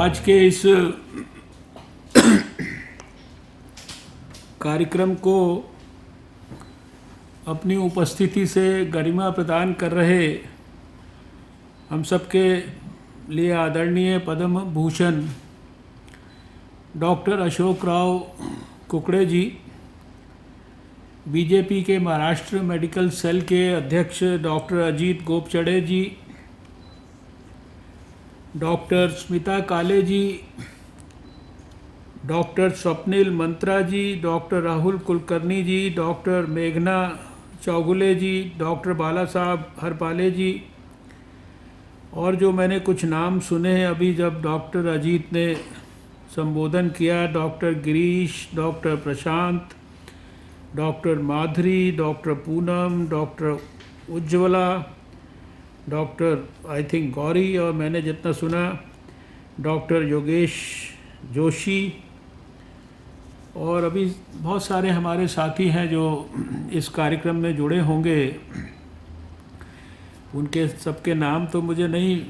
आज के इस कार्यक्रम को अपनी उपस्थिति से गरिमा प्रदान कर रहे हम सबके लिए आदरणीय पद्म भूषण डॉक्टर अशोक राव कुकड़े जी, बीजेपी के महाराष्ट्र मेडिकल सेल के अध्यक्ष डॉक्टर अजीत गोपचड़े जी, डॉक्टर स्मिता काले जी, डॉक्टर स्वप्निल मंत्रा जी, डॉक्टर राहुल कुलकर्णी जी, डॉक्टर मेघना चौगुले जी, डॉक्टर बाला साहब हरपाले जी, और जो मैंने कुछ नाम सुने हैं अभी जब डॉक्टर अजीत ने संबोधन किया, doctor Girish, doctor Prashant, doctor Madhuri, doctor Poonam, doctor Ujjwala, doctor I think Gauri, और मैंने जितना सुना डॉक्टर योगेश जोशी, और अभी बहुत सारे हमारे साथी हैं जो इस कार्यक्रम में जुड़े होंगे। उनके सबके नाम तो मुझे नहीं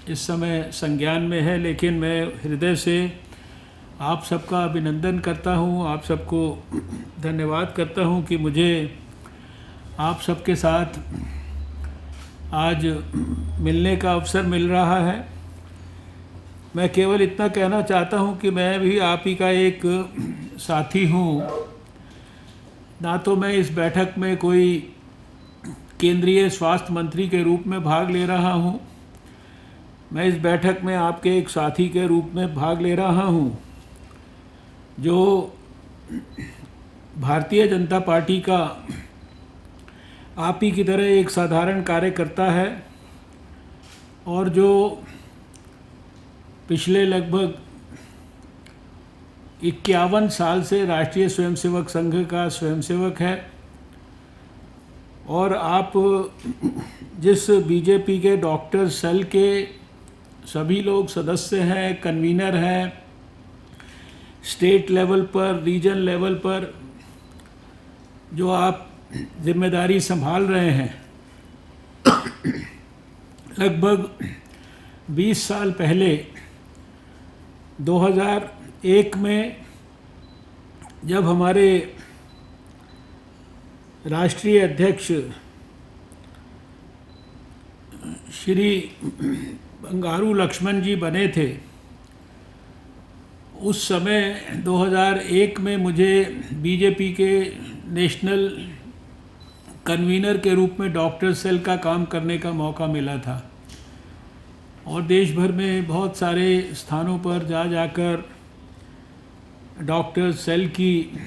इस समय संज्ञान में है, लेकिन मैं हृदय से आप सबका अभिनंदन करता हूं, आप सबको धन्यवाद करता हूं कि मुझे आप सबके साथ आज मिलने का अवसर मिल रहा है। मैं केवल इतना कहना चाहता हूं कि मैं भी आप ही का एक साथी हूं। ना तो मैं इस बैठक में कोई केंद्रीय स्वास्थ्य मंत्री के रूप में भाग ले रहा हूं, मैं इस बैठक में आपके एक साथी के रूप में भाग ले रहा हूं जो भारतीय जनता पार्टी का आप ही की तरह एक साधारण कार्यकर्ता है और जो पिछले लगभग 51 साल से राष्ट्रीय स्वयंसेवक संघ का स्वयंसेवक है। और आप जिस बीजेपी के डॉक्टर सेल के सभी लोग सदस्य हैं, कन्वीनर हैं, स्टेट लेवल पर, रीजन लेवल पर जो आप जिम्मेदारी संभाल रहे हैं, लगभग 20 साल पहले 2001 में जब हमारे राष्ट्रीय अध्यक्ष श्री बंगारू लक्ष्मण जी बने थे, उस समय 2001 में मुझे बीजेपी के नेशनल कन्वीनर के रूप में डॉक्टर सेल का काम करने का मौका मिला था और देश भर में बहुत सारे स्थानों पर जाकर डॉक्टर सेल की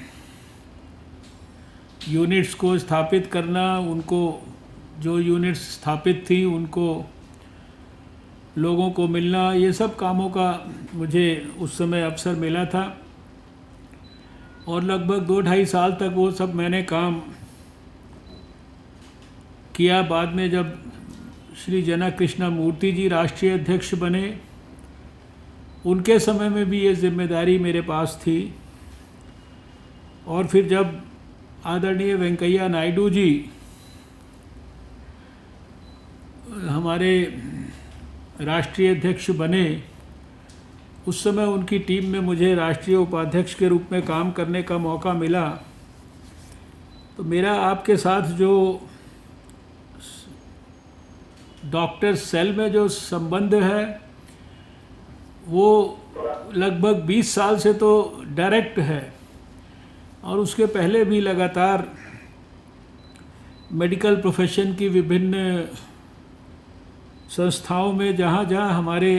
यूनिट्स को स्थापित करना, उनको जो यूनिट्स स्थापित थी उनको लोगों को मिलना, ये सब कामों का मुझे उस समय अवसर मिला था और लगभग 2-2.5 साल तक वो सब मैंने काम किया। बाद में जब श्री जना कृष्णा मूर्ति जी राष्ट्रीय अध्यक्ष बने, उनके समय में भी ये जिम्मेदारी मेरे पास थी और फिर जब आदरणीय वेंकैया नायडू जी हमारे राष्ट्रीय अध्यक्ष बने, उस समय उनकी टीम में मुझे राष्ट्रीय उपाध्यक्ष के रूप में काम करने का मौका मिला। तो मेरा आपके साथ जो डॉक्टर सेल में जो संबंध है वो लगभग 20 साल से तो डायरेक्ट है और उसके पहले भी लगातार मेडिकल प्रोफेशन की विभिन्न संस्थाओं में जहाँ जहाँ हमारे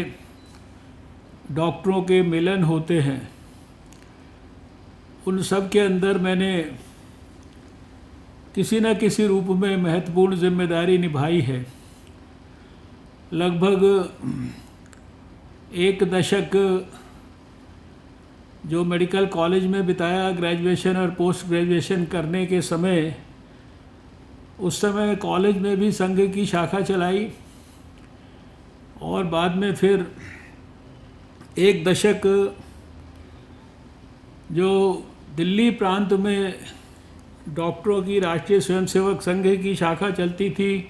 डॉक्टरों के मिलन होते हैं, उन सब के अंदर मैंने किसी न किसी रूप में महत्वपूर्ण जिम्मेदारी निभाई है। लगभग 1 दशक जो मेडिकल कॉलेज में बिताया ग्रेजुएशन और पोस्ट ग्रेजुएशन करने के समय, उस समय कॉलेज में भी संघ की शाखा चलाई और बाद में फिर 1 दशक जो दिल्ली प्रांत में डॉक्टरों की राष्ट्रीय स्वयंसेवक संघ की शाखा चलती थी,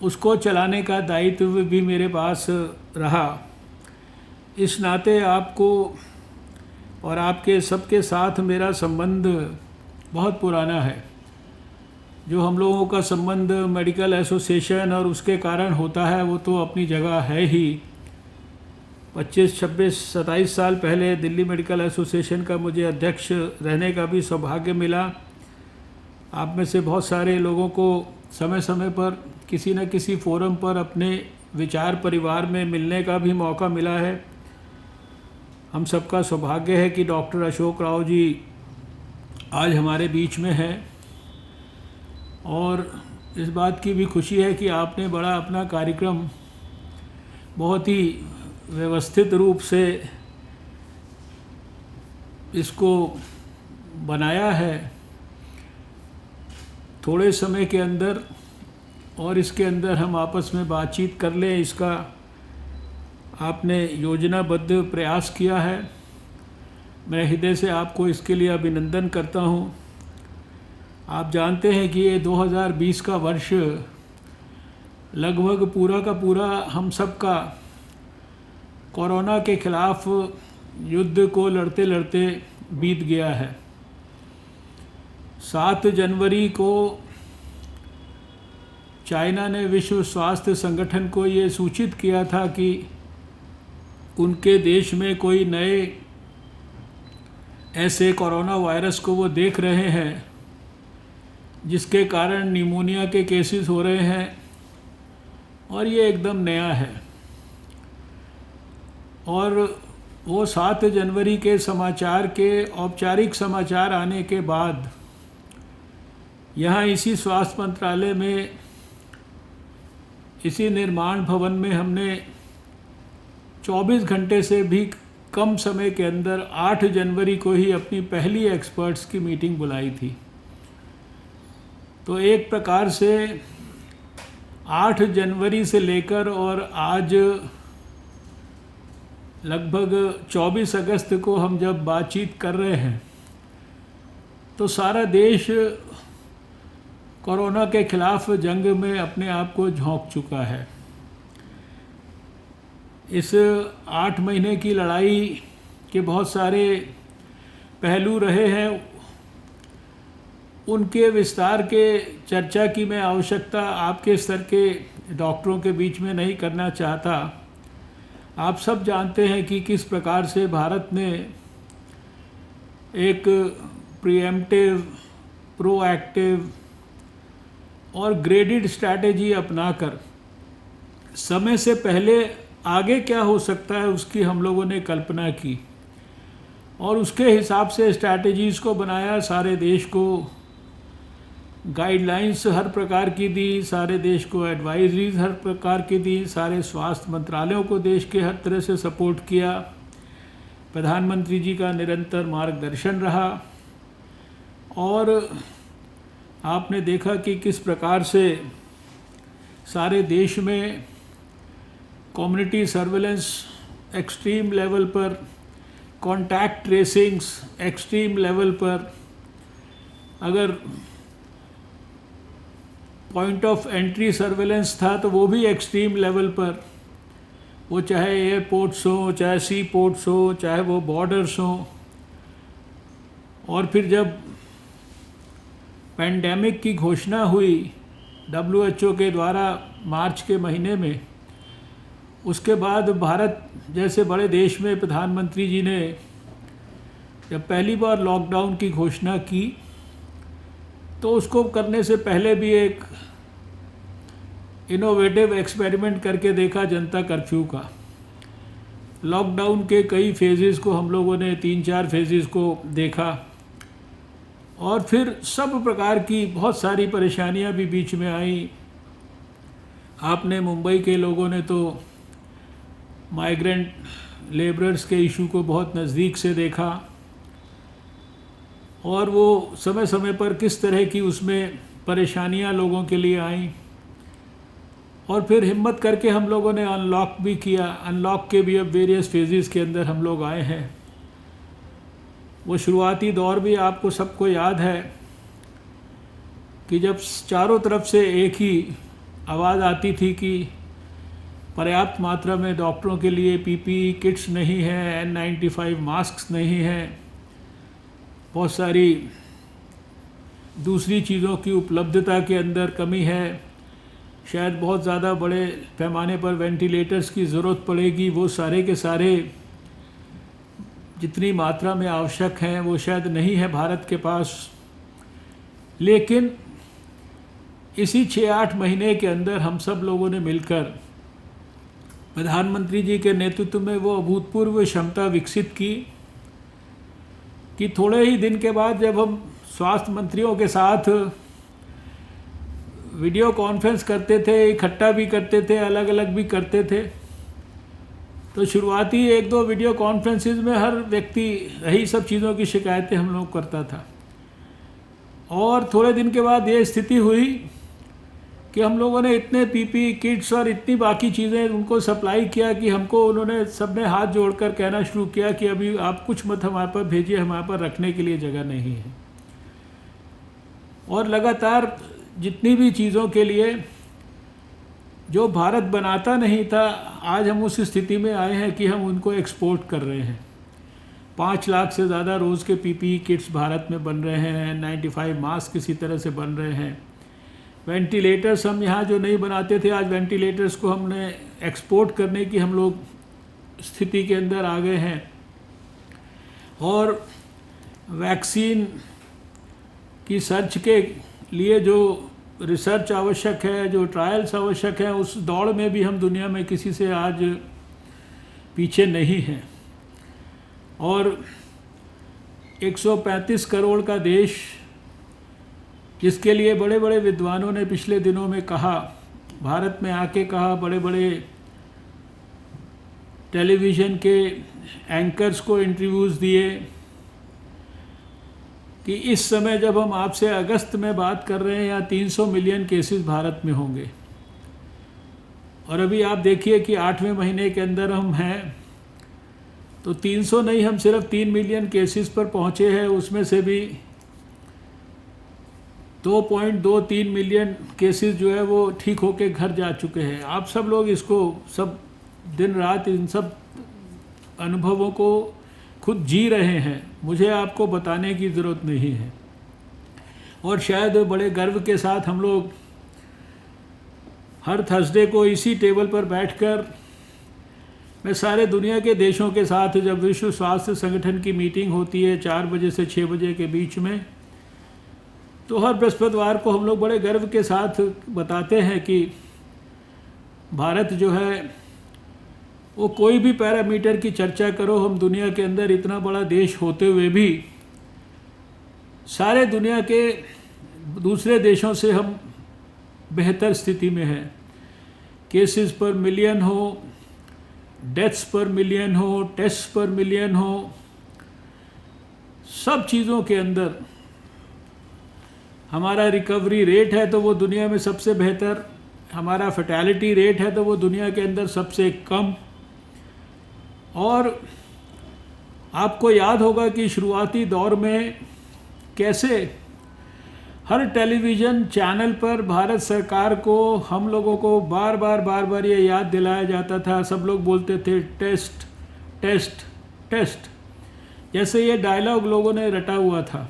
उसको चलाने का दायित्व भी मेरे पास रहा। इस नाते आपको और आपके सबके साथ मेरा संबंध बहुत पुराना है। जो हम लोगों का संबंध मेडिकल एसोसिएशन और उसके कारण होता है वो तो अपनी जगह है ही। 25, 26, 27 साल पहले दिल्ली मेडिकल एसोसिएशन का मुझे अध्यक्ष रहने का भी सौभाग्य मिला। आप में से बहुत सारे लोगों को समय समय पर किसी न किसी फोरम पर अपने विचार परिवार में मिलने का भी मौका मिला है। हम सबका सौभाग्य है कि डॉक्टर अशोक राव जी आज हमारे बीच में हैं, और इस बात की भी खुशी है कि आपने बड़ा अपना कार्यक्रम बहुत ही व्यवस्थित रूप से इसको बनाया है थोड़े समय के अंदर, और इसके अंदर हम आपस में बातचीत कर लें, इसका आपने योजनाबद्ध प्रयास किया है। मैं हृदय से आपको इसके लिए अभिनंदन करता हूँ। आप जानते हैं कि ये 2020 का वर्ष लगभग पूरा का पूरा हम सब का कोरोना के खिलाफ युद्ध को लड़ते लड़ते बीत गया है। 7 जनवरी को चाइना ने विश्व स्वास्थ्य संगठन को ये सूचित किया था कि उनके देश में कोई नए ऐसे कोरोना वायरस को वो देख रहे हैं जिसके कारण निमोनिया के केसेस हो रहे हैं, और ये एकदम नया है। और वो 7 जनवरी के समाचार के औपचारिक समाचार आने के बाद यहाँ इसी स्वास्थ्य मंत्रालय में, इसी निर्माण भवन में हमने 24 घंटे से भी कम समय के अंदर 8 जनवरी को ही अपनी पहली एक्सपर्ट्स की मीटिंग बुलाई थी। तो एक प्रकार से 8 जनवरी से लेकर और आज लगभग 24 अगस्त को हम जब बातचीत कर रहे हैं तो सारा देश कोरोना के खिलाफ जंग में अपने आप को झोंक चुका है। इस 8 महीने की लड़ाई के बहुत सारे पहलू रहे हैं, उनके विस्तार के चर्चा की मैं आवश्यकता आपके स्तर के डॉक्टरों के बीच में नहीं करना चाहता। आप सब जानते हैं कि किस प्रकार से भारत ने एक प्रीएम्प्टिव, प्रोएक्टिव और ग्रेडेड स्ट्रैटेजी अपनाकर समय से पहले आगे क्या हो सकता है उसकी हम लोगों ने कल्पना की, और उसके हिसाब से स्ट्रैटेजीज़ को बनाया। सारे देश को गाइडलाइंस हर प्रकार की दी, सारे देश को एडवाइजरीज हर प्रकार की दी, सारे स्वास्थ्य मंत्रालयों को देश के हर तरह से सपोर्ट किया। प्रधानमंत्री जी का निरंतर मार्गदर्शन रहा, और आपने देखा कि किस प्रकार से सारे देश में कम्युनिटी सर्वेलेंस एक्सट्रीम लेवल पर, कॉन्टैक्ट ट्रेसिंग्स एक्सट्रीम लेवल पर, अगर पॉइंट ऑफ एंट्री सर्वेलेंस था तो वो भी एक्सट्रीम लेवल पर, वो चाहे एयरपोर्ट्स हो, चाहे सी पोर्ट्स हो, चाहे वो बॉर्डर्स हों। और फिर जब पैंडेमिक की घोषणा हुई WHO के द्वारा मार्च के महीने में, उसके बाद भारत जैसे बड़े देश में प्रधानमंत्री जी ने जब पहली बार लॉकडाउन की घोषणा की तो उसको करने से पहले भी एक इनोवेटिव एक्सपेरिमेंट करके देखा, जनता कर्फ्यू का। लॉकडाउन के कई फेजेस को हम लोगों ने 3-4 फेजेस को देखा, और फिर सब प्रकार की बहुत सारी परेशानियां भी बीच में आई। आपने मुंबई के लोगों ने तो माइग्रेंट लेबरर्स के इशू को बहुत नज़दीक से देखा, और वो समय समय पर किस तरह की उसमें परेशानियां लोगों के लिए आईं, और फिर हिम्मत करके हम लोगों ने अनलॉक भी किया। अनलॉक के भी अब वेरियस फेजेस के अंदर हम लोग आए हैं। वो शुरुआती दौर भी आपको सबको याद है कि जब चारों तरफ से एक ही आवाज़ आती थी कि पर्याप्त मात्रा में डॉक्टरों के लिए पीपीई किट्स नहीं है, N95 मास्क नहीं है, बहुत सारी दूसरी चीज़ों की उपलब्धता के अंदर कमी है, शायद बहुत ज़्यादा बड़े पैमाने पर वेंटिलेटर्स की ज़रूरत पड़ेगी। वो सारे के सारे जितनी मात्रा में आवश्यक हैं वो शायद नहीं है भारत के पास। लेकिन इसी 6-8 महीने के अंदर हम सब लोगों ने मिलकर प्रधानमंत्री जी के नेतृत्व में वो अभूतपूर्व क्षमता विकसित की कि थोड़े ही दिन के बाद जब हम स्वास्थ्य मंत्रियों के साथ वीडियो कॉन्फ्रेंस करते थे, इकट्ठा भी करते थे, अलग अलग भी करते थे, तो शुरुआती 1-2 वीडियो कॉन्फ्रेंसेस में हर व्यक्ति यही सब चीज़ों की शिकायतें हम लोग करता था। और थोड़े दिन के बाद ये स्थिति हुई कि हम लोगों ने इतने पीपीई किट्स और इतनी बाकी चीज़ें उनको सप्लाई किया कि हमको उन्होंने सबने हाथ जोड़कर कहना शुरू किया कि अभी आप कुछ मत हमारे पर भेजिए, हमारे पर रखने के लिए जगह नहीं है। और लगातार जितनी भी चीज़ों के लिए जो भारत बनाता नहीं था, आज हम उस स्थिति में आए हैं कि हम उनको एक्सपोर्ट कर रहे हैं। 5 लाख से ज़्यादा रोज़ के पीपीई किट्स भारत में बन रहे हैं, 95 मास्क इसी तरह से बन रहे हैं। वेंटिलेटर्स हम यहाँ जो नहीं बनाते थे, आज वेंटिलेटर्स को हमने एक्सपोर्ट करने की हम लोग स्थिति के अंदर आ गए हैं। और वैक्सीन की सर्च के लिए जो रिसर्च आवश्यक है, जो ट्रायल्स आवश्यक है, उस दौड़ में भी हम दुनिया में किसी से आज पीछे नहीं हैं। और 135 करोड़ का देश, जिसके लिए बड़े बड़े विद्वानों ने पिछले दिनों में कहा, भारत में आके कहा, बड़े बड़े टेलीविज़न के एंकर्स को इंटरव्यूज़ दिए कि इस समय जब हम आपसे अगस्त में बात कर रहे हैं, या 300 मिलियन केसेस भारत में होंगे। और अभी आप देखिए कि 8वें महीने के अंदर हम हैं, तो 300 नहीं, हम सिर्फ 3 मिलियन केसेस पर पहुंचे हैं। उसमें से भी 2.23 मिलियन केसेस जो है वो ठीक होके घर जा चुके हैं। आप सब लोग इसको सब दिन रात इन सब अनुभवों को खुद जी रहे हैं, मुझे आपको बताने की ज़रूरत नहीं है। और शायद बड़े गर्व के साथ हम लोग हर थर्सडे को इसी टेबल पर बैठकर, मैं सारे दुनिया के देशों के साथ जब विश्व स्वास्थ्य संगठन की मीटिंग होती है 4 बजे से 6 बजे के बीच में, तो हर बृहस्पतिवार को हम लोग बड़े गर्व के साथ बताते हैं कि भारत जो है वो कोई भी पैरामीटर की चर्चा करो, हम दुनिया के अंदर इतना बड़ा देश होते हुए भी सारे दुनिया के दूसरे देशों से हम बेहतर स्थिति में हैं। केसेस पर मिलियन हो, डेथ्स पर मिलियन हो, टेस्ट पर मिलियन हो, सब चीज़ों के अंदर हमारा रिकवरी रेट है तो वो दुनिया में सबसे बेहतर, हमारा फैटेलिटी रेट है तो वो दुनिया के अंदर सबसे कम। और आपको याद होगा कि शुरुआती दौर में कैसे हर टेलीविज़न चैनल पर भारत सरकार को, हम लोगों को बार बार ये याद दिलाया जाता था। सब लोग बोलते थे टेस्ट टेस्ट टेस्ट, जैसे ये डायलॉग लोगों ने रटा हुआ था।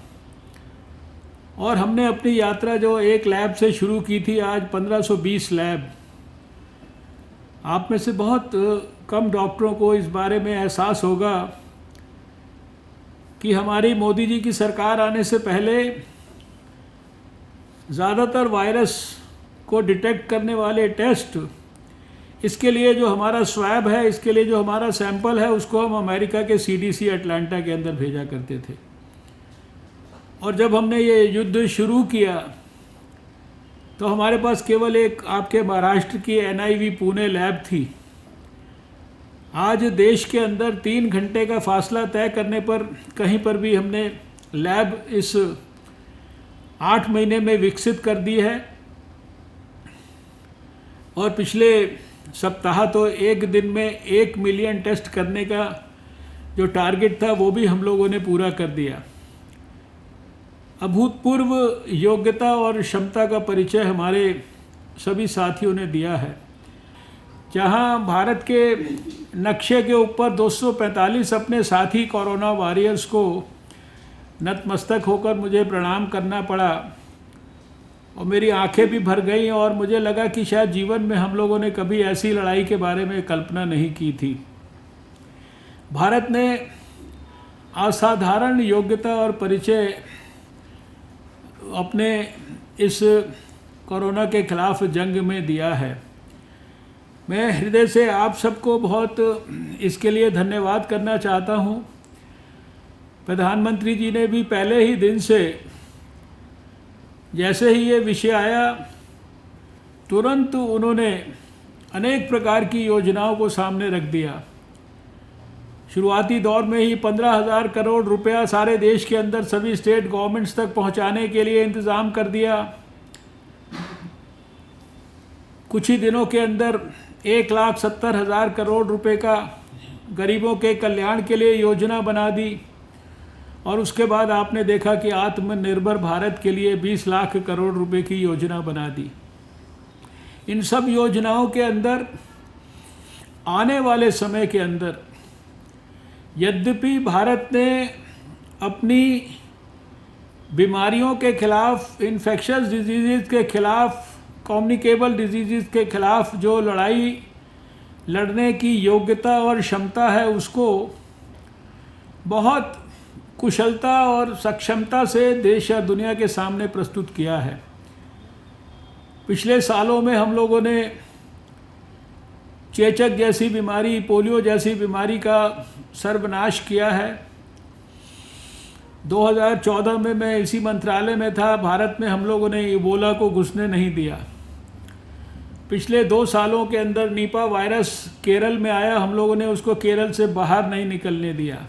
और हमने अपनी यात्रा जो एक लैब से शुरू की थी, आज 1520 लैब। आप में से बहुत कम डॉक्टरों को इस बारे में एहसास होगा कि हमारी मोदी जी की सरकार आने से पहले ज़्यादातर वायरस को डिटेक्ट करने वाले टेस्ट, इसके लिए जो हमारा स्वैब है, इसके लिए जो हमारा सैंपल है, उसको हम अमेरिका के CDC अटलांटा के अंदर भेजा करते थे। और जब हमने ये युद्ध शुरू किया तो हमारे पास केवल एक आपके महाराष्ट्र की NIV पुणे लैब थी। आज देश के अंदर 3 घंटे का फासला तय करने पर कहीं पर भी हमने लैब इस 8 महीने में विकसित कर दी है। और पिछले सप्ताह तो एक दिन में 1 मिलियन टेस्ट करने का जो टारगेट था वो भी हम लोगों ने पूरा कर दिया। अभूतपूर्व योग्यता और क्षमता का परिचय हमारे सभी साथियों ने दिया है। जहां भारत के नक्शे के ऊपर 245 अपने साथी कोरोना वॉरियर्स को नतमस्तक होकर मुझे प्रणाम करना पड़ा और मेरी आंखें भी भर गईं और मुझे लगा कि शायद जीवन में हम लोगों ने कभी ऐसी लड़ाई के बारे में कल्पना नहीं की थी। भारत ने असाधारण योग्यता और परिचय अपने इस कोरोना के खिलाफ जंग में दिया है। मैं हृदय से आप सबको बहुत इसके लिए धन्यवाद करना चाहता हूँ। प्रधानमंत्री जी ने भी पहले ही दिन से जैसे ही ये विषय आया तुरंत उन्होंने अनेक प्रकार की योजनाओं को सामने रख दिया। शुरुआती दौर में ही 15,000 करोड़ रुपया सारे देश के अंदर सभी स्टेट गवर्नमेंट्स तक पहुंचाने के लिए इंतज़ाम कर दिया। कुछ ही दिनों के अंदर 1,70,000 करोड़ रुपए का गरीबों के कल्याण के लिए योजना बना दी और उसके बाद आपने देखा कि आत्मनिर्भर भारत के लिए 20 लाख करोड़ रुपए की योजना बना दी। इन सब योजनाओं के अंदर आने वाले समय के अंदर यद्यपि भारत ने अपनी बीमारियों के खिलाफ, इन्फेक्शस डिजीज़ के खिलाफ, कम्युनिकेबल डिजीज़ के खिलाफ जो लड़ाई लड़ने की योग्यता और क्षमता है उसको बहुत कुशलता और सक्षमता से देश या दुनिया के सामने प्रस्तुत किया है। पिछले सालों में हम लोगों ने चेचक जैसी बीमारी, पोलियो जैसी बीमारी का सर्वनाश किया है। 2014 में मैं इसी मंत्रालय में था। भारत में हम लोगों ने इबोला को घुसने नहीं दिया। पिछले 2 सालों के अंदर निपा वायरस केरल में आया, हम लोगों ने उसको केरल से बाहर नहीं निकलने दिया।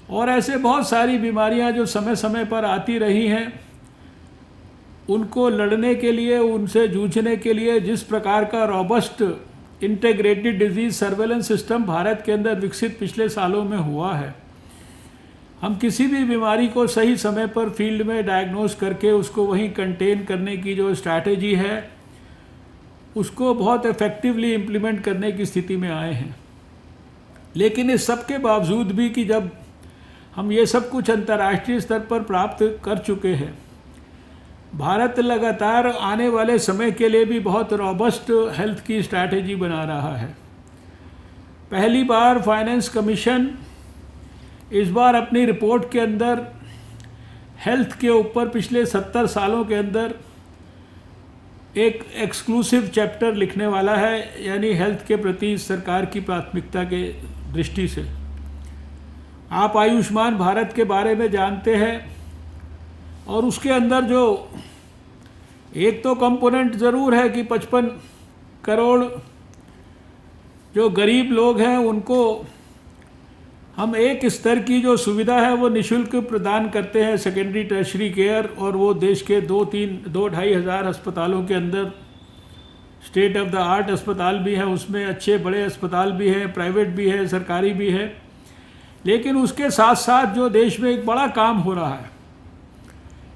और ऐसे बहुत सारी बीमारियां जो समय समय पर आती रही हैं, उनको लड़ने के लिए, उनसे जूझने के लिए जिस प्रकार का robust integrated disease surveillance system Bharat के अंदर विकसित पिछले सालों में हुआ है, हम किसी भी बीमारी को सही समय पर फील्ड में डायग्नोस करके उसको वहीं कंटेन करने की जो स्ट्रैटेजी है उसको बहुत इफ़ेक्टिवली इम्प्लीमेंट करने की स्थिति में आए हैं। लेकिन इस सब के बावजूद भी कि जब हम ये सब कुछ अंतर्राष्ट्रीय स्तर पर प्राप्त कर चुके हैं, भारत लगातार आने वाले समय के लिए भी बहुत रॉबस्ट हेल्थ की स्ट्रैटेजी बना रहा है। पहली बार फाइनेंस कमीशन इस बार अपनी रिपोर्ट के अंदर हेल्थ के ऊपर पिछले 70 सालों के अंदर एक एक्सक्लूसिव चैप्टर लिखने वाला है, यानी हेल्थ के प्रति सरकार की प्राथमिकता के दृष्टि से। आप आयुष्मान भारत के बारे में जानते हैं और उसके अंदर जो एक तो कंपोनेंट ज़रूर है कि 55 करोड़ जो गरीब लोग हैं उनको हम एक स्तर की जो सुविधा है वो निःशुल्क प्रदान करते हैं, सेकेंडरी टर्शरी केयर, और वो देश के 2-2.5 हज़ार अस्पतालों के अंदर स्टेट ऑफ द आर्ट अस्पताल भी हैं, उसमें अच्छे बड़े अस्पताल भी हैं, प्राइवेट भी है, सरकारी भी है। लेकिन उसके साथ साथ जो देश में एक बड़ा काम हो रहा है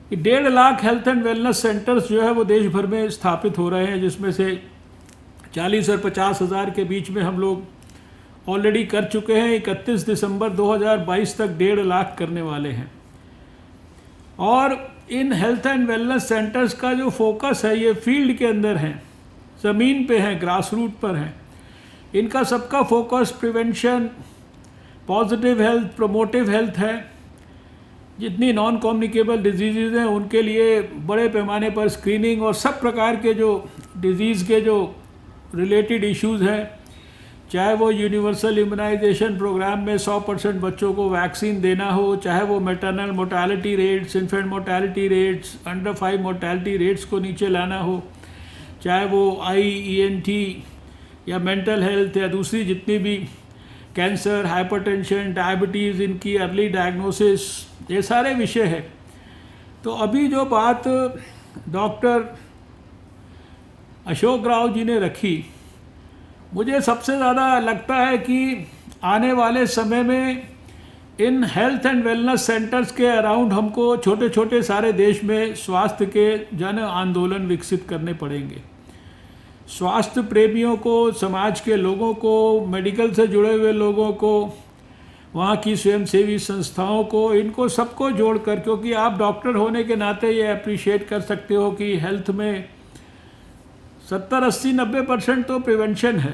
कि 1.5 lakh health and wellness centres जो है वो देश भर में स्थापित हो रहे हैं, जिसमें से 40 और 50 हज़ार के बीच में हम लोग ऑलरेडी कर चुके हैं। 31 दिसंबर 2022 तक 1.5 लाख करने वाले हैं। और in health and wellness centres का जो फोकस है ये फील्ड के अंदर है, ज़मीन पे हैं, ग्रास रूट पर हैं। इनका सबका focus prevention, positive health, promotive health है। जितनी नॉन कम्युनिकेबल डिजीज़ हैं उनके लिए बड़े पैमाने पर स्क्रीनिंग और सब प्रकार के जो डिजीज़ के जो रिलेटेड इश्यूज़ हैं, चाहे वो यूनिवर्सल इम्यूनाइजेशन प्रोग्राम में 100% बच्चों को वैक्सीन देना हो, चाहे वो maternal mortality rates, infant mortality rates, under 5 mortality rates को नीचे लाना हो, चाहे वो ENT या मेंटल हेल्थ या दूसरी जितनी भी कैंसर, हाइपरटेंशन, डायबिटीज़, इनकी अर्ली डायग्नोसिस, ये सारे विषय है। तो अभी जो बात डॉक्टर अशोक राव जी ने रखी, मुझे सबसे ज़्यादा लगता है कि आने वाले समय में in health and wellness centres के अराउंड हमको छोटे छोटे सारे देश में स्वास्थ्य के जन आंदोलन विकसित करने पड़ेंगे। स्वास्थ्य प्रेमियों को, समाज के लोगों को, मेडिकल से जुड़े हुए लोगों को, वहाँ की स्वयंसेवी संस्थाओं को, इनको सबको जोड़कर, क्योंकि आप डॉक्टर होने के नाते ये अप्रिशिएट कर सकते हो कि हेल्थ में 70-80-90% तो प्रिवेंशन है।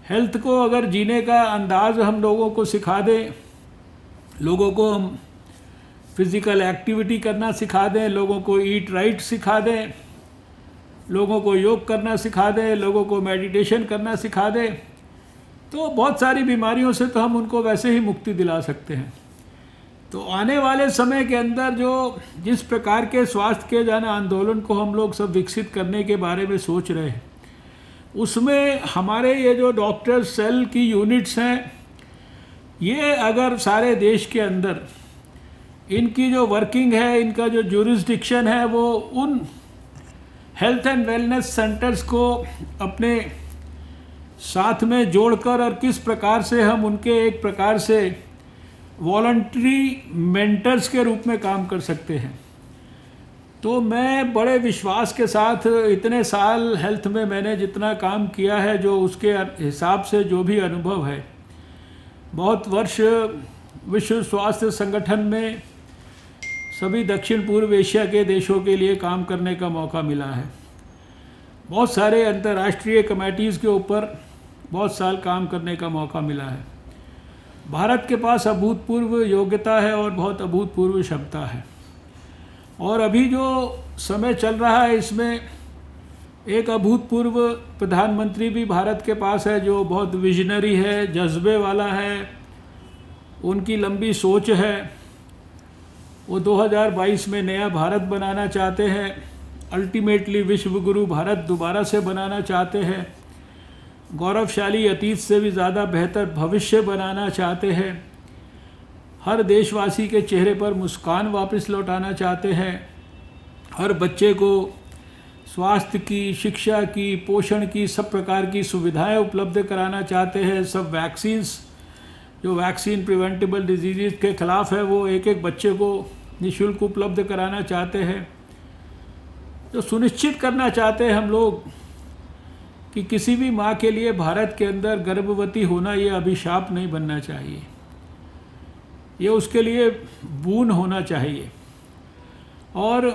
हेल्थ को अगर जीने का अंदाज़ हम लोगों को सिखा दें, लोगों को हम फिज़िकल एक्टिविटी करना सिखा दें, लोगों को ईट राइट सिखा दें, लोगों को योग करना सिखा दें, लोगों को मेडिटेशन करना सिखा दें, तो बहुत सारी बीमारियों से तो हम उनको वैसे ही मुक्ति दिला सकते हैं। तो आने वाले समय के अंदर जिस प्रकार के स्वास्थ्य के जन आंदोलन को हम लोग सब विकसित करने के बारे में सोच रहे हैं, उसमें हमारे ये जो डॉक्टर सेल की यूनिट्स हैं, ये अगर सारे देश के अंदर इनकी जो वर्किंग है, इनका जो जुरिस्डिक्शन है, वो उन हेल्थ एंड वेलनेस सेंटर्स को अपने साथ में जोड़कर और किस प्रकार से हम उनके एक प्रकार से वॉलंटरी मेंटर्स के रूप में काम कर सकते हैं। तो मैं बड़े विश्वास के साथ इतने साल हेल्थ में मैंने जितना काम किया है, जो उसके हिसाब से जो भी अनुभव है, बहुत वर्ष विश्व स्वास्थ्य संगठन में सभी दक्षिण पूर्व एशिया के देशों के लिए काम करने का मौका मिला है। बहुत सारे अंतर्राष्ट्रीय कमेटीज़ के ऊपर बहुत साल काम करने का मौका मिला है। भारत के पास अभूतपूर्व योग्यता है और बहुत अभूतपूर्व क्षमता है। और अभी जो समय चल रहा है, इसमें एक अभूतपूर्व प्रधानमंत्री भी भारत के पास है, जो बहुत विजनरी है, जज्बे वाला है, उनकी लंबी सोच है। वो 2022 में नया भारत बनाना चाहते हैं, अल्टीमेटली विश्व गुरु भारत दोबारा से बनाना चाहते हैं, गौरवशाली अतीत से भी ज़्यादा बेहतर भविष्य बनाना चाहते हैं, हर देशवासी के चेहरे पर मुस्कान वापस लौटाना चाहते हैं, हर बच्चे को स्वास्थ्य की, शिक्षा की, पोषण की, सब प्रकार की सुविधाएं उपलब्ध कराना चाहते हैं। सब वैक्सीन्स, जो वैक्सीन प्रिवेंटेबल डिजीज़ के ख़िलाफ़ है, वो एक एक बच्चे को निःशुल्क उपलब्ध कराना चाहते हैं। तो सुनिश्चित करना चाहते हैं हम लोग कि किसी भी माँ के लिए भारत के अंदर गर्भवती होना ये अभिशाप नहीं बनना चाहिए, ये उसके लिए बून होना चाहिए। और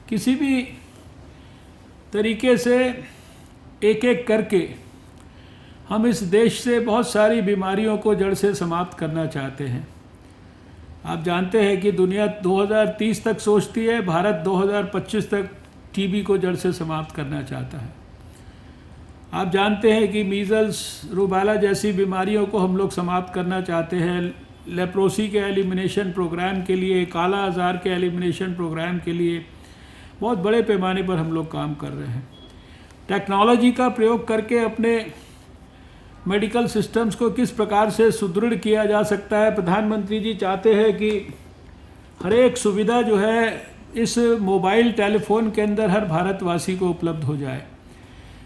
किसी भी तरीके से एक एक करके हम इस देश से बहुत सारी बीमारियों को जड़ से समाप्त करना चाहते हैं। आप जानते हैं कि दुनिया 2030 तक सोचती है, भारत 2025 तक टीबी को जड़ से समाप्त करना चाहता है। आप जानते हैं कि मीज़ल्स, रूबेला जैसी बीमारियों को हम लोग समाप्त करना चाहते हैं। लेप्रोसी के एलिमिनेशन प्रोग्राम के लिए, काला आज़ार के एलिमिनेशन प्रोग्राम के लिए बहुत बड़े पैमाने पर हम लोग काम कर रहे हैं। टेक्नोलॉजी का प्रयोग करके अपने मेडिकल सिस्टम्स को किस प्रकार से सुदृढ़ किया जा सकता है। प्रधानमंत्री जी चाहते हैं कि हर एक सुविधा जो है इस मोबाइल टेलीफोन के अंदर हर भारतवासी को उपलब्ध हो जाए।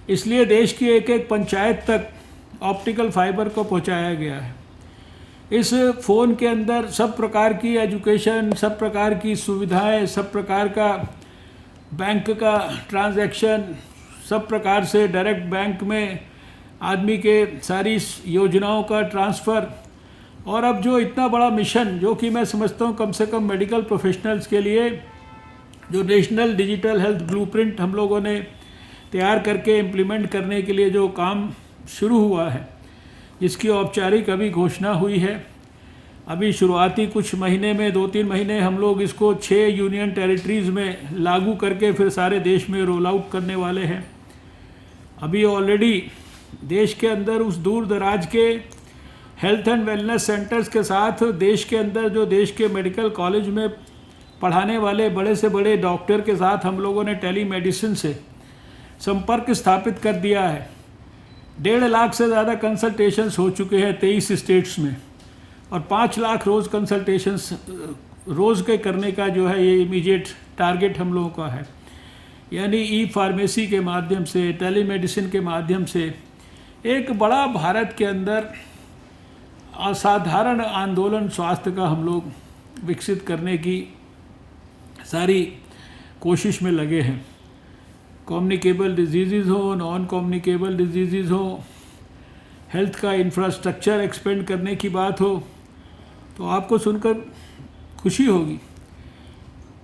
इसलिए देश की एक एक पंचायत तक ऑप्टिकल फाइबर को पहुंचाया गया है। इस फ़ोन के अंदर सब प्रकार की एजुकेशन, सब प्रकार की सुविधाएं, सब प्रकार का बैंक का ट्रांजैक्शन, सब प्रकार से डायरेक्ट बैंक में आदमी के सारी योजनाओं का ट्रांसफ़र। और अब जो इतना बड़ा मिशन, जो कि मैं समझता हूँ कम से कम मेडिकल प्रोफेशनल्स के लिए, जो नेशनल डिजिटल हेल्थ ब्लूप्रिंट हम लोगों ने तैयार करके इम्प्लीमेंट करने के लिए जो काम शुरू हुआ है, जिसकी औपचारिक अभी घोषणा हुई है। अभी शुरुआती कुछ महीने में, 2-3 महीने हम लोग इसको 6 यूनियन टेरिटरीज़ में लागू करके फिर सारे देश में रोल आउट करने वाले हैं। अभी ऑलरेडी देश के अंदर उस दूर दराज के हेल्थ एंड वेलनेस सेंटर्स के साथ देश के अंदर जो देश के मेडिकल कॉलेज में पढ़ाने वाले बड़े से बड़े डॉक्टर के साथ हम लोगों ने टेलीमेडिसिन से संपर्क स्थापित कर दिया है। 1.5 लाख से ज़्यादा कंसल्टेशंस हो चुके हैं 23 स्टेट्स में, और 5 लाख रोज़ कंसल्टेशंस रोज़ के करने का जो है ये इमीडिएट टारगेट हम लोगों का है। यानी ई फार्मेसी के माध्यम से, टेलीमेडिसिन के माध्यम से एक बड़ा भारत के अंदर असाधारण आंदोलन स्वास्थ्य का हम लोग विकसित करने की सारी कोशिश में लगे हैं। कम्युनिकेबल डिजीज़ हो, नॉन कम्युनिकेबल डिजीज़ हो, हेल्थ का इंफ्रास्ट्रक्चर एक्सपेंड करने की बात हो, तो आपको सुनकर खुशी होगी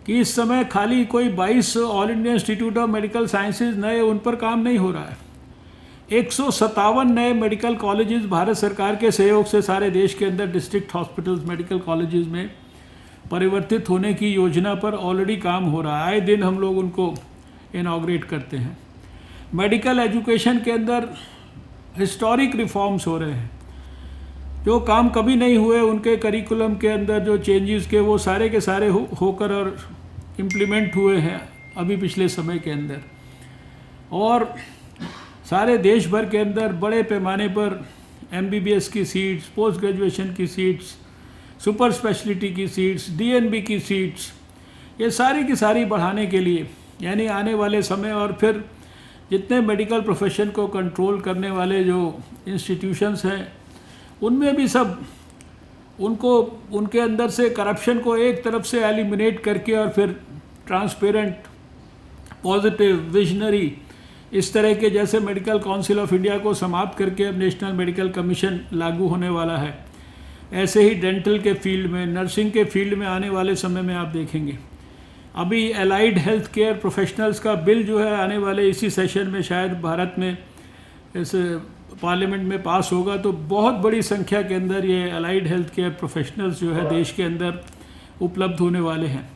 कि इस समय खाली कोई 22 all India institute of medical sciences नए उन पर काम नहीं हो रहा है। 157 नए मेडिकल कॉलेजेस भारत सरकार के सहयोग से सारे देश के अंदर डिस्ट्रिक्ट हॉस्पिटल्स मेडिकल कॉलेजेस में परिवर्तित होने की योजना पर ऑलरेडी काम हो रहा है। आए दिन हम लोग उनको इनॉग्रेट करते हैं। मेडिकल एजुकेशन के अंदर हिस्टोरिक रिफॉर्म्स हो रहे हैं, जो काम कभी नहीं हुए उनके करिकुलम के अंदर जो चेंजेस के वो सारे के सारे होकर और इम्प्लीमेंट हुए हैं अभी पिछले समय के अंदर। और सारे देश भर के अंदर बड़े पैमाने पर MBBS की सीट्स, पोस्ट ग्रेजुएशन की सीट्स, सुपर स्पेशलिटी की सीट्स, DNB की सीट्स, ये सारी की सारी बढ़ाने के लिए, यानी आने वाले समय और फिर जितने मेडिकल प्रोफेशन को कंट्रोल करने वाले जो इंस्टीट्यूशंस हैं उनमें भी सब उनको उनके अंदर से करप्शन को एक तरफ से एलिमिनेट करके और फिर ट्रांसपेरेंट, पॉजिटिव, विजनरी, इस तरह के जैसे मेडिकल काउंसिल ऑफ इंडिया को समाप्त करके अब नेशनल मेडिकल कमीशन लागू होने वाला है, ऐसे ही डेंटल के फील्ड में, नर्सिंग के फील्ड में आने वाले समय में आप देखेंगे। अभी एलाइड हेल्थ केयर प्रोफेशनल्स का बिल जो है आने वाले इसी सेशन में शायद भारत में इस पार्लियामेंट में पास होगा, तो बहुत बड़ी संख्या के अंदर ये एलाइड हेल्थ केयर प्रोफेशनल्स जो है देश के अंदर उपलब्ध होने वाले हैं।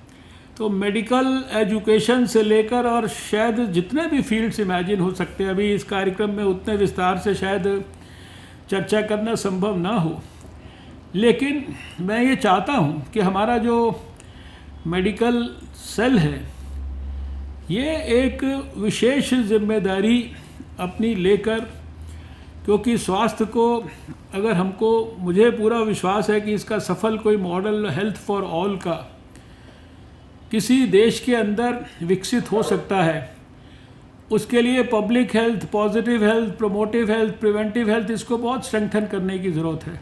तो मेडिकल एजुकेशन से लेकर और शायद जितने भी फील्ड्स इमेजिन हो सकते हैं, अभी इस कार्यक्रम में उतने विस्तार से शायद चर्चा करना संभव ना हो, लेकिन मैं ये चाहता हूँ कि हमारा जो मेडिकल सेल है ये एक विशेष जिम्मेदारी अपनी लेकर, क्योंकि स्वास्थ्य को अगर मुझे पूरा विश्वास है कि इसका सफल कोई मॉडल हेल्थ फॉर ऑल का किसी देश के अंदर विकसित हो सकता है, उसके लिए public health, positive health, promotive health, preventive health, इसको बहुत स्ट्रेंथन करने की ज़रूरत है।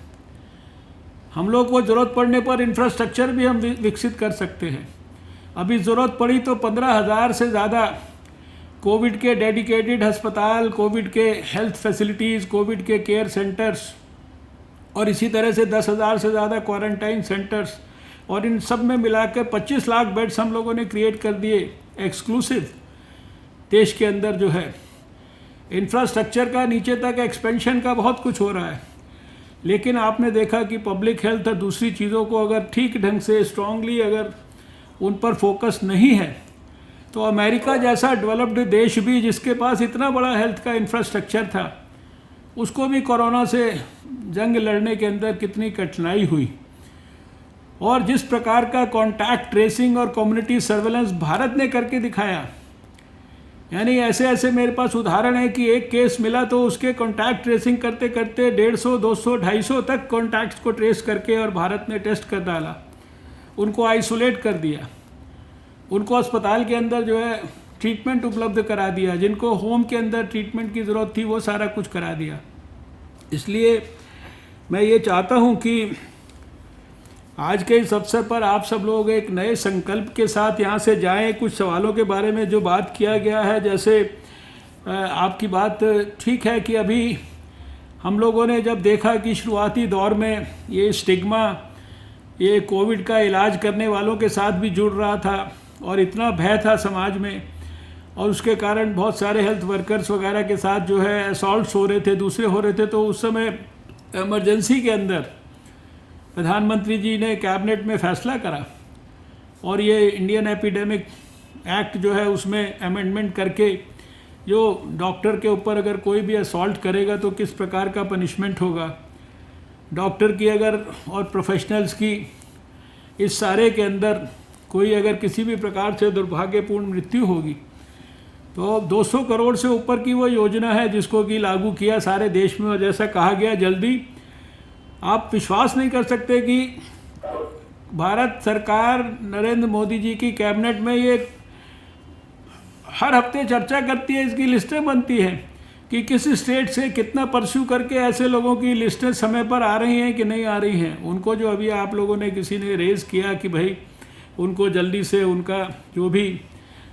हम लोग को ज़रूरत पड़ने पर इंफ्रास्ट्रक्चर भी हम विकसित कर सकते हैं। अभी ज़रूरत पड़ी तो 15,000 से ज़्यादा कोविड के डेडिकेटेड अस्पताल, कोविड के हेल्थ फैसिलिटीज़, कोविड के केयर सेंटर्स और इसी तरह से 10,000 से ज़्यादा क्वारंटाइन सेंटर्स, और इन सब में मिलाकर 25 लाख बेड्स हम लोगों ने क्रिएट कर दिए एक्सक्लूसिव देश के अंदर। जो है इंफ्रास्ट्रक्चर का नीचे तक एक्सपेंशन का बहुत कुछ हो रहा है, लेकिन आपने देखा कि पब्लिक हेल्थ और दूसरी चीज़ों को अगर ठीक ढंग से स्ट्रांगली अगर उन पर फोकस नहीं है, तो अमेरिका जैसा डेवलप्ड देश भी जिसके पास इतना बड़ा हेल्थ का इंफ्रास्ट्रक्चर था, उसको भी कोरोना से जंग लड़ने के अंदर कितनी कठिनाई हुई। और जिस प्रकार का कॉन्टैक्ट ट्रेसिंग और कम्युनिटी सर्वेलेंस भारत ने करके दिखाया, यानी ऐसे ऐसे मेरे पास उदाहरण है कि एक केस मिला तो उसके कॉन्टैक्ट ट्रेसिंग करते करते 150, 200, 250 तक कॉन्टैक्ट्स को ट्रेस करके और भारत ने टेस्ट कर डाला, उनको आइसोलेट कर दिया, उनको अस्पताल के अंदर जो है ट्रीटमेंट उपलब्ध करा दिया, जिनको होम के अंदर ट्रीटमेंट की ज़रूरत थी वो सारा कुछ करा दिया। इसलिए मैं ये चाहता हूँ कि आज के इस अवसर पर आप सब लोग एक नए संकल्प के साथ यहाँ से जाएं। कुछ सवालों के बारे में जो बात किया गया है, जैसे आपकी बात ठीक है कि अभी हम लोगों ने जब देखा कि शुरुआती दौर में ये स्टिग्मा ये कोविड का इलाज करने वालों के साथ भी जुड़ रहा था और इतना भय था समाज में, और उसके कारण बहुत सारे हेल्थ वर्कर्स वगैरह के साथ जो है असॉल्ट्स हो रहे थे, दूसरे हो रहे थे, तो उस समय इमरजेंसी के अंदर प्रधानमंत्री जी ने कैबिनेट में फैसला करा और ये इंडियन एपिडेमिक एक्ट जो है उसमें अमेंडमेंट करके जो डॉक्टर के ऊपर अगर कोई भी असॉल्ट करेगा तो किस प्रकार का पनिशमेंट होगा, डॉक्टर की अगर और प्रोफेशनल्स की इस सारे के अंदर कोई अगर किसी भी प्रकार से दुर्भाग्यपूर्ण मृत्यु होगी तो 200 करोड़ से ऊपर की वो योजना है जिसको कि लागू किया सारे देश में। और जैसा कहा गया जल्दी, आप विश्वास नहीं कर सकते कि भारत सरकार नरेंद्र मोदी जी की कैबिनेट में ये हर हफ्ते चर्चा करती है, इसकी लिस्टें बनती हैं कि किस स्टेट से कितना परस्यू करके ऐसे लोगों की लिस्टें समय पर आ रही हैं कि नहीं आ रही हैं। उनको जो अभी आप लोगों ने किसी ने रेज़ किया कि भाई उनको जल्दी से उनका जो भी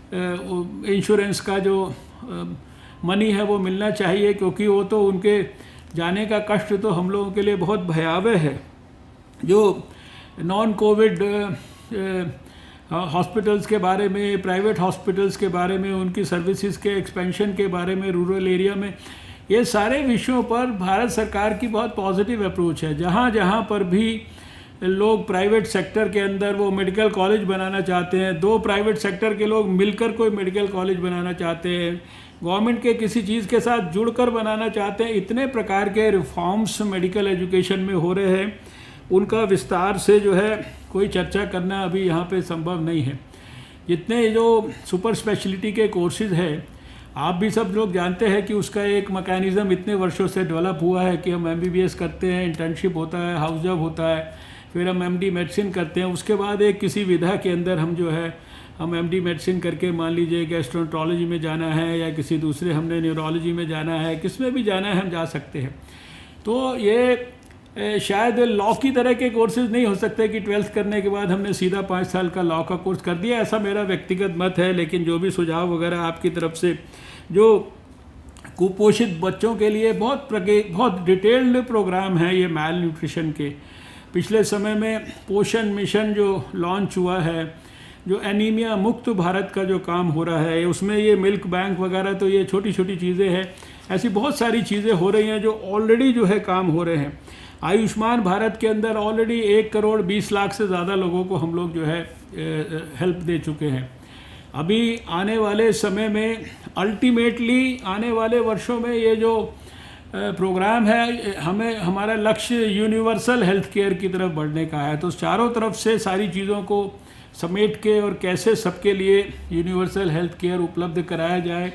इंश्योरेंस का जो मनी है वो मिलना चाहिए, क्योंकि वो तो उनके जाने का कष्ट तो हम लोगों के लिए बहुत भयावह है। जो नॉन कोविड हॉस्पिटल्स के बारे में, प्राइवेट हॉस्पिटल्स के बारे में, उनकी सर्विसेज के एक्सपेंशन के बारे में रूरल एरिया में, ये सारे विषयों पर भारत सरकार की बहुत पॉजिटिव अप्रोच है। जहाँ जहाँ पर भी लोग प्राइवेट सेक्टर के अंदर वो मेडिकल कॉलेज बनाना चाहते हैं, दो प्राइवेट सेक्टर के लोग मिलकर कोई मेडिकल कॉलेज बनाना चाहते हैं, गवर्नमेंट के किसी चीज़ के साथ जुड़कर बनाना चाहते हैं, इतने प्रकार के रिफॉर्म्स मेडिकल एजुकेशन में हो रहे हैं, उनका विस्तार से जो है कोई चर्चा करना अभी यहाँ पे संभव नहीं है। जितने जो सुपर स्पेशलिटी के कोर्सेज हैं, आप भी सब लोग जानते हैं कि उसका एक मैकेनिज़्म इतने वर्षों से डेवलप हुआ है कि हम MBBS करते हैं, इंटर्नशिप होता है, हाउस जॉब होता है, फिर हम MD मेडिसिन करते हैं, उसके बाद एक किसी विधा के अंदर हम जो है हम MD मेडिसिन करके मान लीजिए गैस्ट्रोएंटरोलॉजी में जाना है या किसी दूसरे हमने न्यूरोलॉजी में जाना है, किस में भी जाना है हम जा सकते हैं। तो ये शायद लॉ की तरह के कोर्सेज नहीं हो सकते कि 12th करने के बाद हमने सीधा 5 साल का लॉ का कोर्स कर दिया, ऐसा मेरा व्यक्तिगत मत है। लेकिन जो भी सुझाव वगैरह आपकी तरफ से, जो कुपोषित बच्चों के लिए बहुत डिटेल्ड प्रोग्राम है ये मैल न्यूट्रिशन के, पिछले समय में पोषण मिशन जो लॉन्च हुआ है, जो एनीमिया मुक्त भारत का जो काम हो रहा है, उसमें ये मिल्क बैंक वगैरह, तो ये छोटी छोटी चीज़ें हैं, ऐसी बहुत सारी चीज़ें हो रही हैं जो ऑलरेडी जो है काम हो रहे हैं। आयुष्मान भारत के अंदर ऑलरेडी 1 करोड़ 20 लाख से ज़्यादा लोगों को हम लोग जो है हेल्प दे चुके हैं। अभी आने वाले समय में, अल्टीमेटली आने वाले वर्षों में ये जो प्रोग्राम है, हमें हमारा लक्ष्य यूनिवर्सल हेल्थ केयर की तरफ बढ़ने का है। तो चारों तरफ से सारी चीज़ों को समेट के और कैसे सबके लिए यूनिवर्सल हेल्थ केयर उपलब्ध कराया जाए,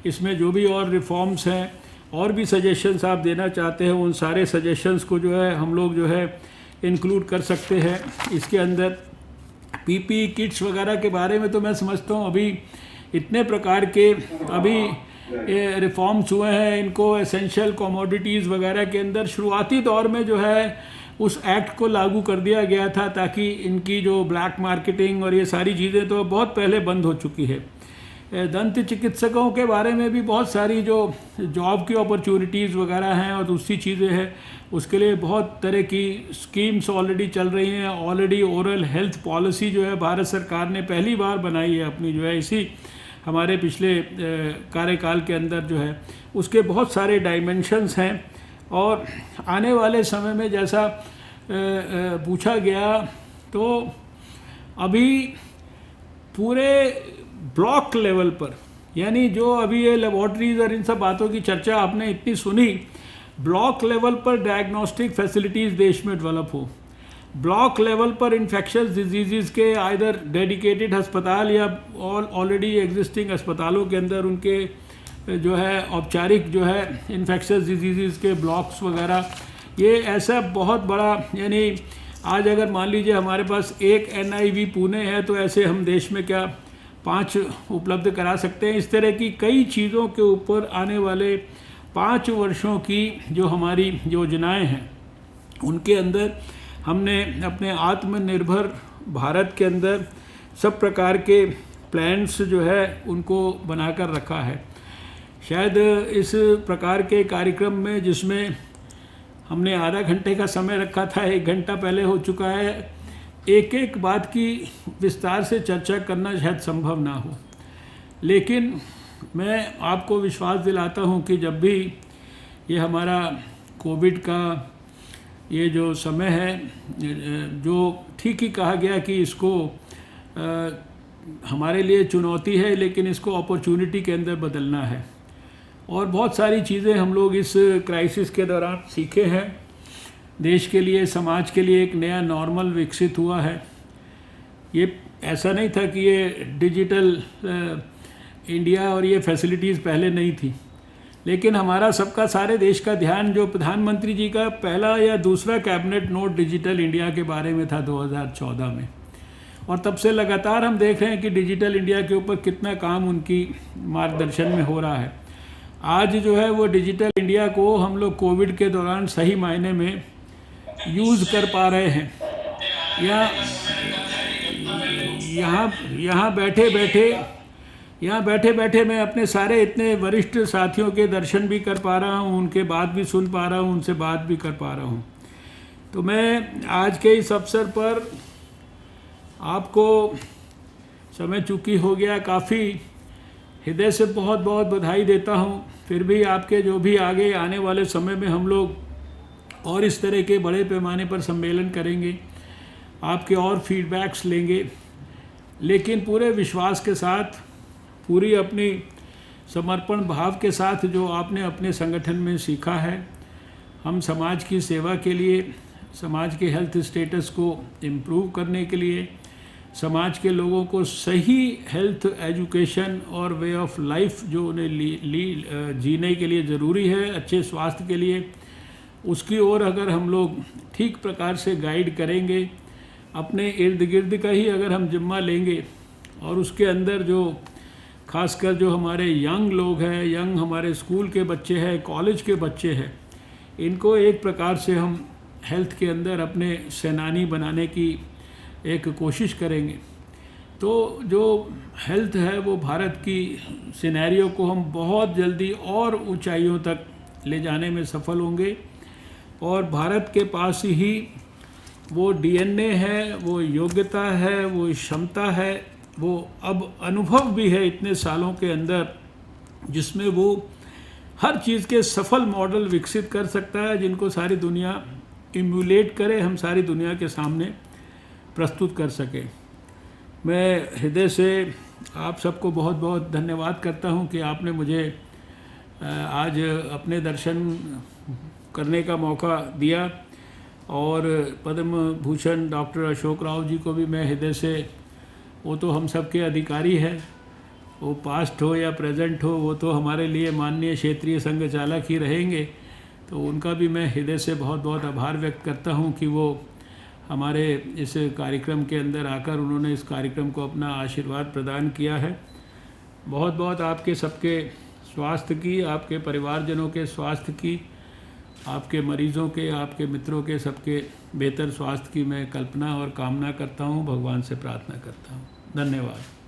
इसमें जो भी और रिफॉर्म्स हैं और भी सजेशंस आप देना चाहते हैं, उन सारे सजेशंस को जो है हम लोग जो है इंक्लूड कर सकते हैं इसके अंदर। PPE किट्स वगैरह के बारे में तो मैं समझता हूँ अभी इतने प्रकार के अभी रिफॉर्म्स हुए हैं, इनको एसेंशियल कमोडिटीज़ वगैरह के अंदर शुरुआती दौर में जो है उस एक्ट को लागू कर दिया गया था, ताकि इनकी जो ब्लैक मार्केटिंग और ये सारी चीज़ें तो बहुत पहले बंद हो चुकी है। दंत चिकित्सकों के बारे में भी बहुत सारी जो जॉब की अपॉर्चुनिटीज़ वगैरह हैं और दूसरी चीज़ें हैं, उसके लिए बहुत तरह की स्कीम्स ऑलरेडी चल रही हैं। ऑलरेडी ओरल हेल्थ पॉलिसी जो है भारत सरकार ने पहली बार बनाई है अपनी, जो है इसी हमारे पिछले कार्यकाल के अंदर जो है, उसके बहुत सारे डायमेंशंस हैं। और आने वाले समय में जैसा पूछा गया, तो अभी पूरे ब्लॉक लेवल पर, यानी जो अभी ये लेबॉर्ट्रीज और इन सब बातों की चर्चा आपने इतनी सुनी, ब्लॉक लेवल पर डायग्नोस्टिक फैसिलिटीज़ देश में डेवलप हो, ब्लॉक लेवल पर इन्फेक्शस डिजीज़ के आइदर डेडिकेटेड अस्पताल या ऑलरेडी एग्जिस्टिंग अस्पतालों के अंदर उनके जो है औपचारिक जो है इन्फेक्शस डिजीज़ के ब्लॉक्स वगैरह, ये ऐसा बहुत बड़ा, यानी आज अगर मान लीजिए हमारे पास एक NIV पुणे है, तो ऐसे हम देश में क्या 5 उपलब्ध करा सकते हैं। इस तरह की कई चीज़ों के ऊपर आने वाले 5 वर्षों की जो हमारी योजनाएं हैं, उनके अंदर हमने अपने आत्मनिर्भर भारत के अंदर सब प्रकार के प्लान्स जो है उनको बनाकर रखा है। शायद इस प्रकार के कार्यक्रम में, जिसमें हमने आधा घंटे का समय रखा था, 1 घंटा पहले हो चुका है, एक एक बात की विस्तार से चर्चा करना शायद संभव ना हो। लेकिन मैं आपको विश्वास दिलाता हूं कि जब भी ये हमारा कोविड का ये जो समय है, जो ठीक ही कहा गया कि इसको हमारे लिए चुनौती है, लेकिन इसको अपॉर्चुनिटी के अंदर बदलना है। और बहुत सारी चीज़ें हम लोग इस क्राइसिस के दौरान सीखे हैं। देश के लिए, समाज के लिए एक नया नॉर्मल विकसित हुआ है। ये ऐसा नहीं था कि ये डिजिटल इंडिया और ये फैसिलिटीज़ पहले नहीं थी, लेकिन हमारा सबका, सारे देश का ध्यान जो प्रधानमंत्री जी का पहला या दूसरा कैबिनेट नोट डिजिटल इंडिया के बारे में था 2014 में, और तब से लगातार हम देख रहे हैं कि डिजिटल इंडिया के ऊपर कितना काम उनकी मार्गदर्शन में हो रहा है। आज जो है वो डिजिटल इंडिया को हम लोग कोविड के दौरान सही मायने में यूज़ कर पा रहे हैं। यहाँ बैठे बैठे यहाँ बैठे बैठे मैं अपने सारे इतने वरिष्ठ साथियों के दर्शन भी कर पा रहा हूँ, उनके बात भी सुन पा रहा हूँ, उनसे बात भी कर पा रहा हूँ। तो मैं आज के इस अवसर पर आपको, समय चूँकि हो गया काफ़ी, हृदय से बहुत बहुत बधाई देता हूँ। फिर भी आपके जो भी आगे आने वाले समय में हम लोग और इस तरह के बड़े पैमाने पर सम्मेलन करेंगे, आपके और फीडबैक्स लेंगे, लेकिन पूरे विश्वास के साथ, पूरी अपनी समर्पण भाव के साथ जो आपने अपने संगठन में सीखा है। हम समाज की सेवा के लिए, समाज के हेल्थ स्टेटस को इम्प्रूव करने के लिए, समाज के लोगों को सही हेल्थ एजुकेशन और वे ऑफ लाइफ जो उन्हें जीने के लिए ज़रूरी है, अच्छे स्वास्थ्य के लिए, उसकी ओर अगर हम लोग ठीक प्रकार से गाइड करेंगे, अपने इर्द गिर्द का ही अगर हम जिम्मा लेंगे और उसके अंदर जो खासकर जो हमारे यंग लोग हैं, यंग हमारे स्कूल के बच्चे हैं, कॉलेज के बच्चे हैं, इनको एक प्रकार से हम हेल्थ के अंदर अपने सेनानी बनाने की एक कोशिश करेंगे, तो जो हेल्थ है वो भारत की सिनेरियो को हम बहुत जल्दी और ऊंचाइयों तक ले जाने में सफल होंगे। और भारत के पास ही वो डीएनए है, वो योग्यता है, वो क्षमता है, वो अब अनुभव भी है इतने सालों के अंदर, जिसमें वो हर चीज़ के सफल मॉडल विकसित कर सकता है, जिनको सारी दुनिया इम्यूलेट करे, हम सारी दुनिया के सामने प्रस्तुत कर सके। मैं हृदय से आप सबको बहुत बहुत धन्यवाद करता हूं कि आपने मुझे आज अपने दर्शन करने का मौका दिया। और पद्म भूषण डॉक्टर अशोक राव जी को भी मैं हृदय से, वो तो हम सब के अधिकारी हैं, वो पास्ट हो या प्रेजेंट हो, वो तो हमारे लिए माननीय क्षेत्रीय संघ चालक ही रहेंगे, तो उनका भी मैं हृदय से बहुत बहुत आभार व्यक्त करता हूं कि वो हमारे इस कार्यक्रम के अंदर आकर उन्होंने इस कार्यक्रम को अपना आशीर्वाद प्रदान किया है। बहुत बहुत आपके सबके स्वास्थ्य की, आपके परिवारजनों के स्वास्थ्य की, आपके मरीज़ों के, आपके मित्रों के, सबके बेहतर स्वास्थ्य की मैं कल्पना और कामना करता हूँ, भगवान से प्रार्थना करता हूँ। धन्यवाद।